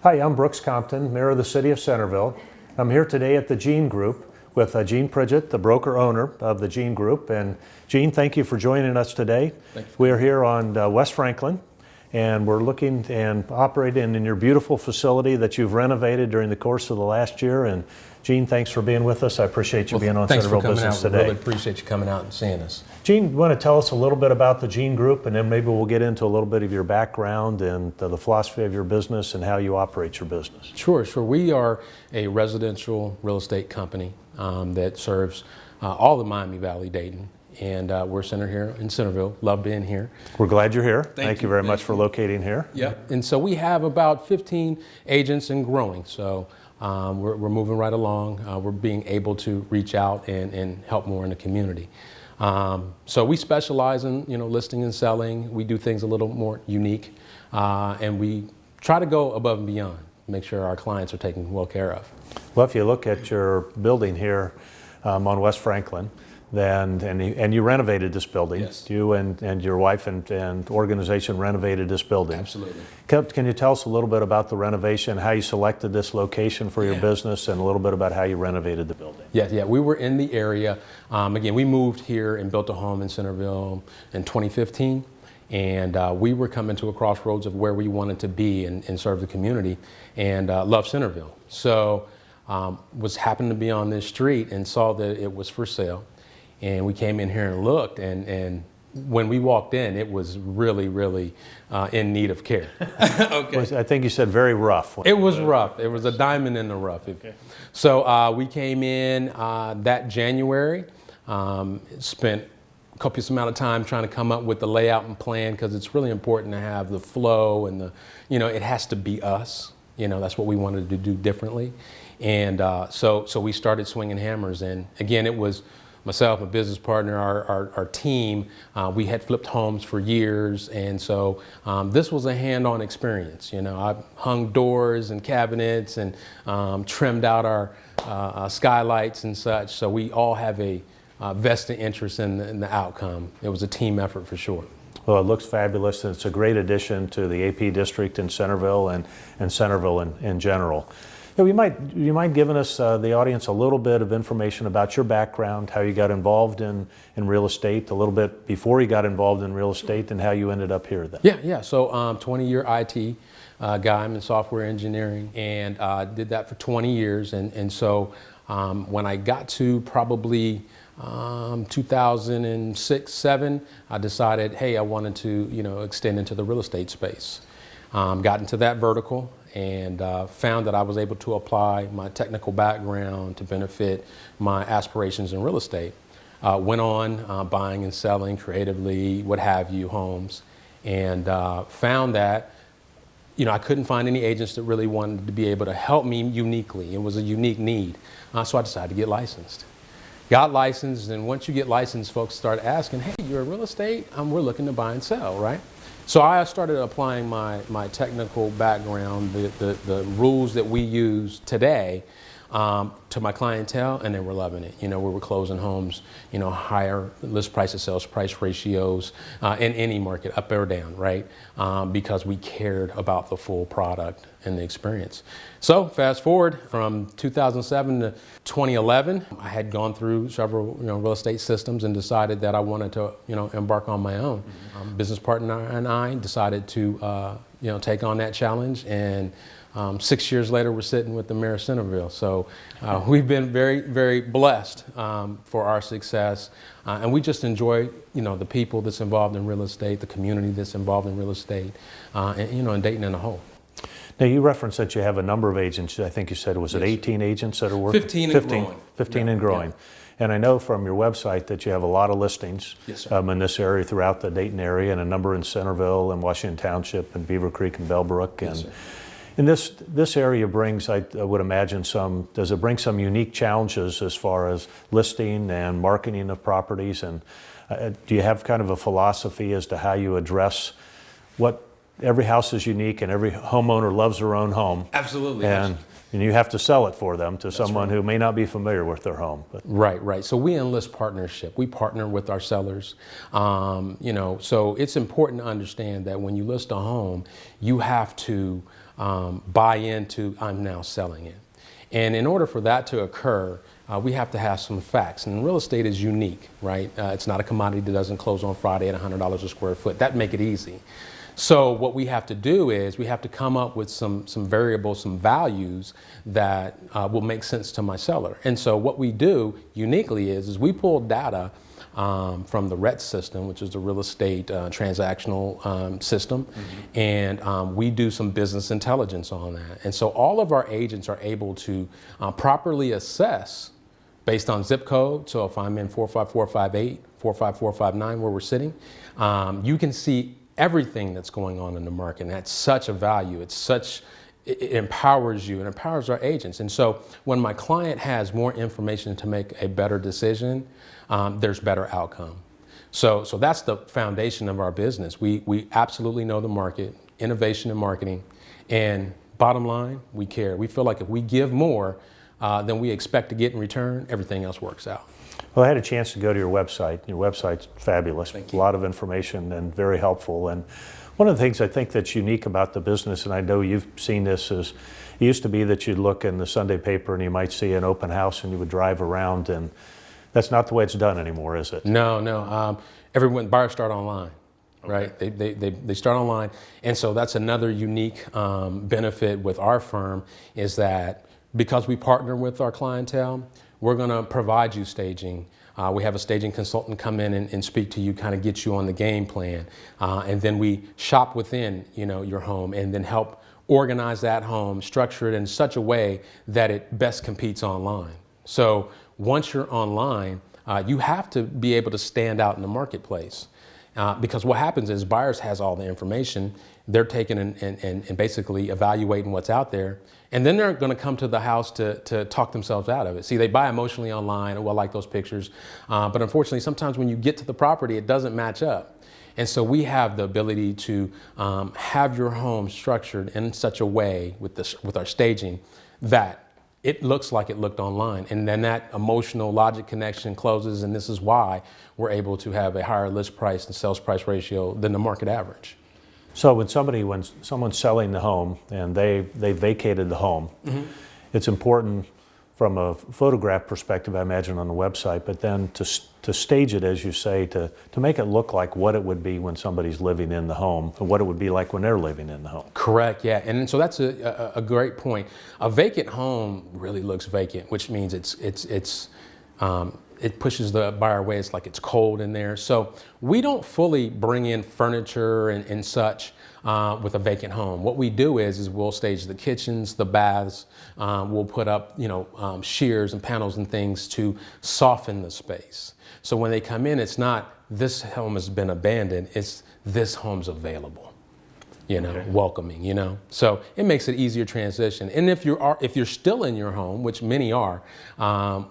Hi, I'm Brooks Compton, Mayor of the City of Centerville. I'm here today at the Gene Group with Gene Pridgett, the broker-owner of the Gene Group. And Gene, thank you for joining us today. Thank you. We're here on West Franklin, and we're looking and operating in your beautiful facility that you've renovated during the course of the last year. And Gene, thanks for being with us. I appreciate you being on Centerville Business Today. We really appreciate you coming out and seeing us. Gene, you want to tell us a little bit about the Gene Group, and then maybe we'll get into a little bit of your background and the philosophy of your business and how you operate your business. Sure. We are a residential real estate company that serves all of Miami Valley, Dayton, and we're centered here in Centerville. Love being here. We're glad you're here. Thank you very much for locating here. Yep. And so we have about 15 agents and growing. So we're moving right along. We're being able to reach out and help more in the community. So we specialize in listing and selling. We do things a little more unique, and we try to go above and beyond, make sure our clients are taken well care of. Well, if you look at your building here on West Franklin, and you renovated this building. Yes. You and your wife and organization renovated this building. Absolutely. Can you tell us a little bit about the renovation, how you selected this location for your business, and a little bit about how you renovated the building? Yeah. We were in the area. Again, we moved here and built a home in Centerville in 2015. And we were coming to a crossroads of where we wanted to be and serve the community, and love Centerville. So was happened to be on this street and saw that it was for sale. And we came in here and looked, and when we walked in, it was really, really in need of care. Okay. I think you said very rough. It was rough. It was a diamond in the rough. Okay. So we came in that January, spent a copious amount of time trying to come up with the layout and plan, because it's really important to have the flow and it has to be us. That's what we wanted to do differently. And so we started swinging hammers. And again, it was myself, my business partner, our team. We had flipped homes for years, and so this was a hand-on experience. I hung doors and cabinets and trimmed out our skylights and such. So we all have a vested interest in the outcome. It was a team effort for sure. Well, it looks fabulous, and it's a great addition to the AP district in Centerville and Centerville in general. You mind giving us, the audience, a little bit of information about your background, how you got involved in real estate, a little bit before you got involved in real estate, and how you ended up here then? Yeah. So 20-year IT guy. I'm in software engineering, and did that for 20 years. And so when I got to probably 2006-07, I decided, hey, I wanted to extend into the real estate space. Got into that vertical, and found that I was able to apply my technical background to benefit my aspirations in real estate. Went on buying and selling creatively, what have you, homes, and found that I couldn't find any agents that really wanted to be able to help me uniquely. It was a unique need. So I decided to get licensed. Got licensed, and once you get licensed, folks start asking, hey, you're in real estate? We're looking to buy and sell, right? So I started applying my technical background, the rules that we use today, to my clientele, and they were loving it. We were closing homes, higher list price to sales price ratios in any market, up or down, right? Because we cared about the full product and the experience. So fast forward from 2007 to 2011, I had gone through several real estate systems and decided that I wanted to embark on my own. Business partner and I decided to take on that challenge, and 6 years later, we're sitting with the mayor of Centerville. So we've been very, very blessed for our success, and we just enjoy, the people that's involved in real estate, the community that's involved in real estate, and Dayton in a whole. Now, you referenced that you have a number of agents. I think you said, was it 18 agents that are working? 15 and growing. 15 and growing. Yeah. And I know from your website that you have a lot of listings in this area, throughout the Dayton area, and a number in Centerville and Washington Township and Beaver Creek and Bellbrook. And and this area brings, I would imagine, does it bring some unique challenges as far as listing and marketing of properties? And do you have kind of a philosophy as to how you address what every house is unique and every homeowner loves their own home? Absolutely. And you have to sell it for them to someone who may not be familiar with their home. But. Right. So we enlist partnership. We partner with our sellers. So it's important to understand that when you list a home, you have to buy into I'm now selling it. And in order for that to occur, we have to have some facts. And real estate is unique, right? It's not a commodity that doesn't close on Friday at $100 a square foot. That'd make it easy. So what we have to do is we have to come up with some variables, some values that will make sense to my seller. And so what we do uniquely is we pull data from the RET system, which is the real estate transactional system, and we do some business intelligence on that. And so all of our agents are able to properly assess based on zip code. So if I'm in 45458, 45459 where we're sitting, you can see everything that's going on in the market. And that's such a value. It empowers you and empowers our agents. And so when my client has more information to make a better decision, there's better outcome. So that's the foundation of our business. We absolutely know the market, innovation in marketing, and bottom line, we care. We feel like if we give more than we expect to get in return, everything else works out. Well, I had a chance to go to your website. Your website's fabulous. Thank you. A lot of information and very helpful. And one of the things I think that's unique about the business, and I know you've seen this, is it used to be that you'd look in the Sunday paper and you might see an open house and you would drive around, and that's not the way it's done anymore, is it? No. Buyers start online, right? They start online. And so that's another unique benefit with our firm is that because we partner with our clientele, we're going to provide you staging. We have a staging consultant come in and speak to you, kind of get you on the game plan. And then we shop within, your home and then help organize that home, structure it in such a way that it best competes online. So once you're online, you have to be able to stand out in the marketplace. Because what happens is buyers has all the information. They're taking and basically evaluating what's out there. And then they're going to come to the house to talk themselves out of it. See, they buy emotionally online. Oh, I like those pictures. But unfortunately, sometimes when you get to the property, it doesn't match up. And so we have the ability to have your home structured in such a way with our staging that it looks like it looked online. And then that emotional logic connection closes. And this is why we're able to have a higher list price and sales price ratio than the market average. So when someone's selling the home and they vacated the home, it's important from a photograph perspective, I imagine, on the website, but then to stage it, as you say, to make it look like what it would be when somebody's living in the home and what it would be like when they're living in the home. Correct, yeah. And so that's a great point. A vacant home really looks vacant, which means it pushes the buyer away. It's like it's cold in there. So we don't fully bring in furniture and such with a vacant home. What we do is we'll stage the kitchens, the baths. We'll put up, shears and panels and things to soften the space. So when they come in, it's not this home has been abandoned. It's this home's available. Welcoming, So it makes it easier transition. And if you're still in your home, which many are,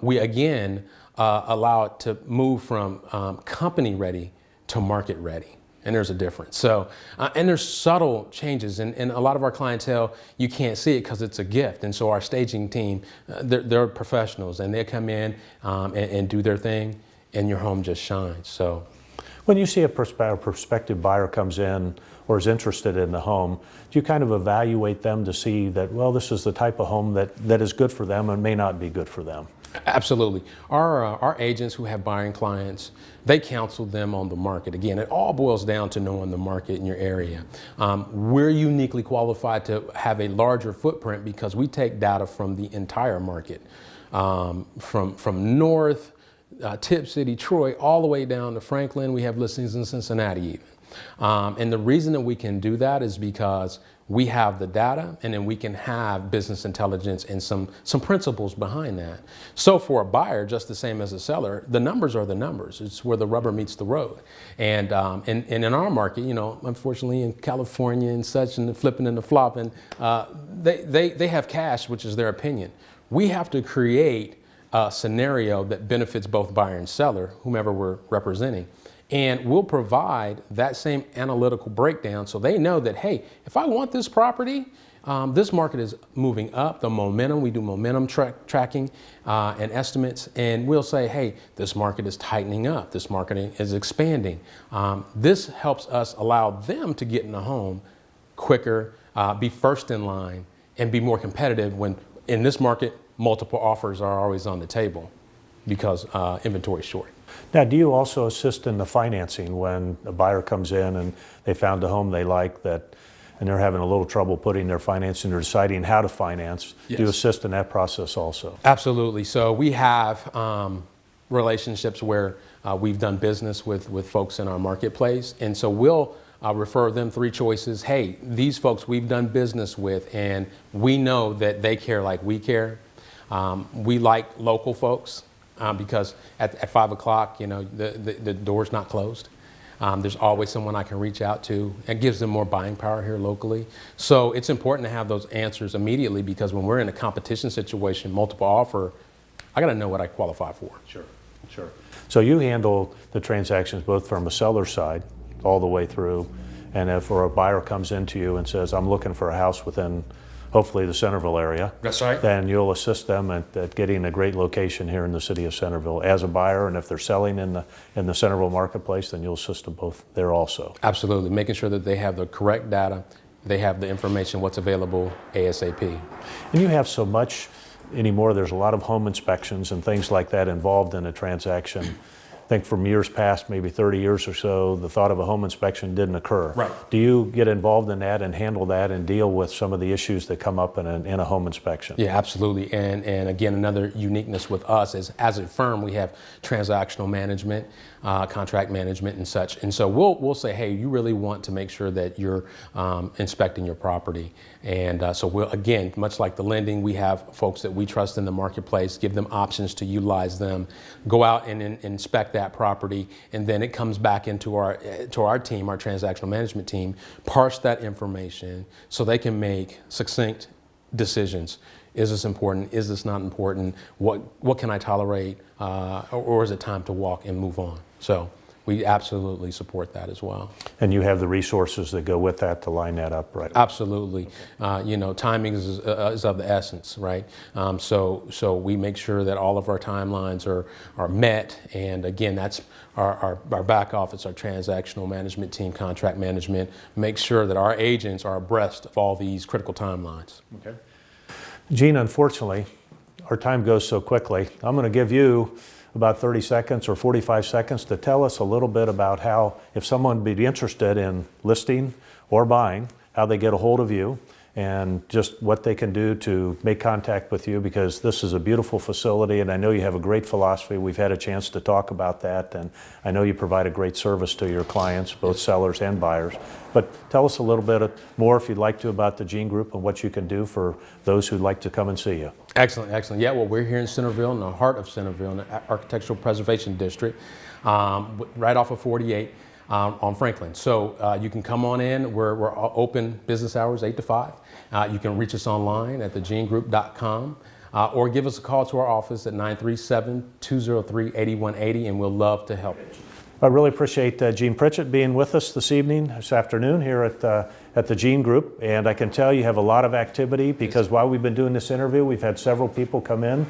we again allow it to move from company ready to market ready. And there's a difference. So, and there's subtle changes. And a lot of our clientele, you can't see it because it's a gift. And so our staging team, they're professionals and they come in and do their thing and your home just shines. So, when you see a prospective buyer comes in or is interested in the home, do you kind of evaluate them to see that, well, this is the type of home that is good for them and may not be good for them? Absolutely. Our agents who have buying clients, they counsel them on the market. Again, it all boils down to knowing the market in your area. We're uniquely qualified to have a larger footprint because we take data from the entire market, from North, Tip City, Troy, all the way down to Franklin. We have listings in Cincinnati even. And the reason that we can do that is because we have the data and then we can have business intelligence and some principles behind that. So for a buyer, just the same as a seller, the numbers are the numbers. It's where the rubber meets the road. And in our market, unfortunately in California and such and the flipping and the flopping, they have cash, which is their opinion. We have to create a scenario that benefits both buyer and seller, whomever we're representing. And we'll provide that same analytical breakdown so they know that, hey, if I want this property, this market is moving up, the momentum, we do momentum tracking and estimates, and we'll say, hey, this market is tightening up, this market is expanding. This helps us allow them to get in the home quicker, be first in line and be more competitive when in this market, multiple offers are always on the table because inventory is short. Now, do you also assist in the financing when a buyer comes in and they found a home they like and they're having a little trouble putting their financing or deciding how to finance? Yes. Do you assist in that process also? Absolutely. So we have relationships where we've done business with folks in our marketplace. And so we'll refer them 3 choices. Hey, these folks we've done business with and we know that they care like we care. We like local folks because at 5 o'clock, the door's not closed. There's always someone I can reach out to. It gives them more buying power here locally. So it's important to have those answers immediately because when we're in a competition situation, multiple offer, I got to know what I qualify for. Sure. So you handle the transactions both from a seller side all the way through, and if a buyer comes into you and says, I'm looking for a house within hopefully the Centerville area. That's right. Then you'll assist them at getting a great location here in the city of Centerville as a buyer, and if they're selling in the Centerville marketplace, then you'll assist them both there also. Absolutely, making sure that they have the correct data, they have the information, what's available ASAP. And you have so much anymore, there's a lot of home inspections and things like that involved in a transaction. I think from years past, maybe 30 years or so, the thought of a home inspection didn't occur. Right. Do you get involved in that and handle that and deal with some of the issues that come up in a home inspection? Yeah, absolutely. And again, another uniqueness with us is as a firm, we have transactional management, contract management and such. And so we'll say, hey, you really want to make sure that you're inspecting your property. And so we'll, again, much like the lending, we have folks that we trust in the marketplace, give them options to utilize them, go out and inspect that property, and then it comes back into our team, our transactional management team, parse that information so they can make succinct decisions. Is this important? Is this not important? What can I tolerate? Or is it time to walk and move on? So we absolutely support that as well. And you have the resources that go with that to line that up, right? Absolutely. Timing is of the essence, right? So we make sure that all of our timelines are met. And again, that's our back office, our transactional management team, contract management, make sure that our agents are abreast of all these critical timelines. Okay. Gene, unfortunately, our time goes so quickly. I'm going to give you about 30 seconds or 45 seconds to tell us a little bit about how, if someone would be interested in listing or buying, how they get a hold of you and just what they can do to make contact with you, because this is a beautiful facility and I know you have a great philosophy. We've had a chance to talk about that, and I know you provide a great service to your clients, both sellers and buyers. But tell us a little bit more, if you'd like to, about the Gene Group and what you can do for those who'd like to come and see you. Excellent. Yeah, well, we're here in Centerville, in the heart of Centerville, in the Architectural Preservation District, right off of 48 on Franklin. So you can come on in. We're open business hours 8 to 5. You can reach us online at thegenegroup.com or give us a call to our office at 937-203-8180, and we'll love to help. I really appreciate Gene Pritchett being with us this afternoon here at the Gene Group, and I can tell you have a lot of activity because while we've been doing this interview, we've had several people come in,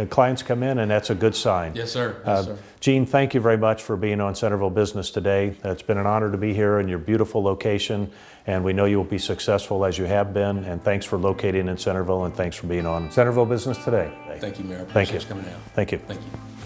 clients come in, and that's a good sign. Yes, sir. Yes, sir. Gene, thank you very much for being on Centerville Business today. It's been an honor to be here in your beautiful location, and we know you will be successful as you have been, and thanks for locating in Centerville, and thanks for being on Centerville Business today. Thank you, Mayor. Thank you. Coming out. Thank you. Thank you.